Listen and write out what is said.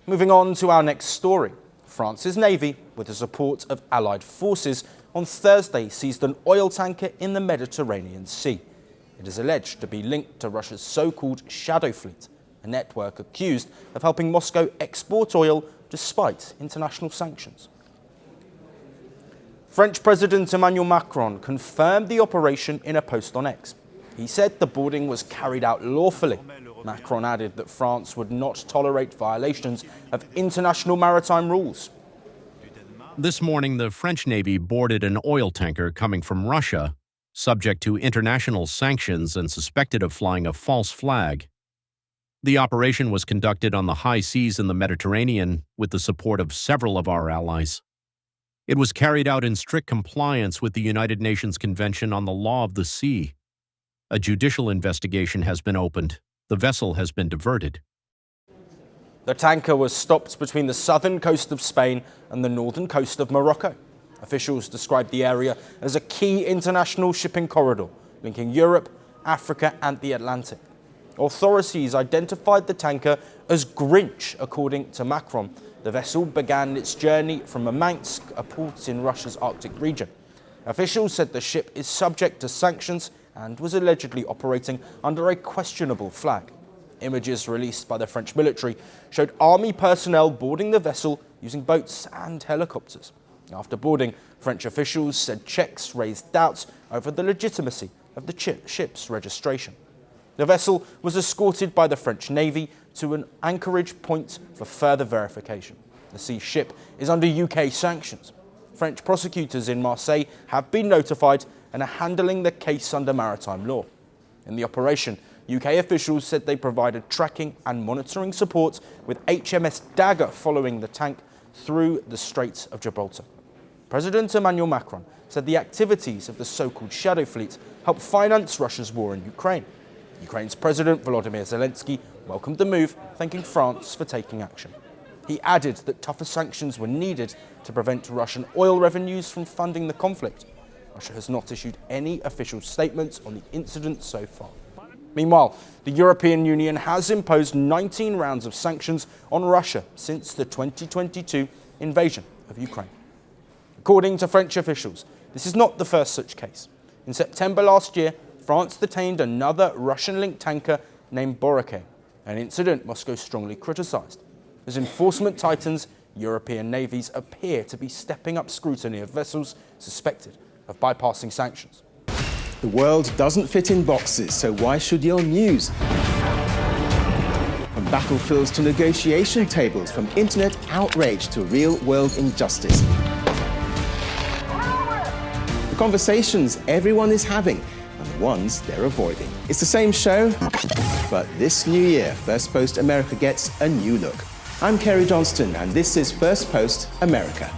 Moving on to our next story. France's Navy, with the support of Allied forces, on Thursday seized an oil tanker in the Mediterranean Sea. It is alleged to be linked to Russia's so-called shadow fleet, a network accused of helping Moscow export oil despite international sanctions. French President Emmanuel Macron confirmed the operation in a post on X. He said the boarding was carried out lawfully. Macron added that France would not tolerate violations of international maritime rules. This morning, the French Navy boarded an oil tanker coming from Russia, subject to international sanctions and suspected of flying a false flag. The operation was conducted on the high seas in the Mediterranean with the support of several of our allies. It was carried out in strict compliance with the United Nations Convention on the Law of the Sea. A judicial investigation has been opened. The vessel has been diverted. The tanker was stopped between the southern coast of Spain and the northern coast of Morocco. Officials described the area as a key international shipping corridor, linking Europe, Africa and the Atlantic. Authorities identified the tanker as Grinch, according to Macron. The vessel began its journey from Murmansk, a port in Russia's Arctic region. Officials said the ship is subject to sanctions and was allegedly operating under a questionable flag. Images released by the French military showed army personnel boarding the vessel using boats and helicopters. After boarding, French officials said checks raised doubts over the legitimacy of the ship's registration. The vessel was escorted by the French Navy to an anchorage point for further verification. The sea ship is under UK sanctions. French prosecutors in Marseille have been notified and are handling the case under maritime law. In the operation, UK officials said they provided tracking and monitoring support with HMS Dagger following the tank through the Straits of Gibraltar. President Emmanuel Macron said the activities of the so-called shadow fleet helped finance Russia's war in Ukraine. Ukraine's President Volodymyr Zelensky welcomed the move, thanking France for taking action. He added that tougher sanctions were needed to prevent Russian oil revenues from funding the conflict. Russia has not issued any official statements on the incident so far. Meanwhile, the European Union has imposed 19 rounds of sanctions on Russia since the 2022 invasion of Ukraine. According to French officials, this is not the first such case. In September last year, France detained another Russian-linked tanker named Boracay, an incident Moscow strongly criticised. As enforcement tightens, European navies appear to be stepping up scrutiny of vessels suspected of bypassing sanctions. The world doesn't fit in boxes, so why should your news? From battlefields to negotiation tables, from internet outrage to real-world injustice. The conversations everyone is having and the ones they're avoiding. It's the same show, but this new year, Firstpost America gets a new look. I'm Kerry Johnston, and this is Firstpost America.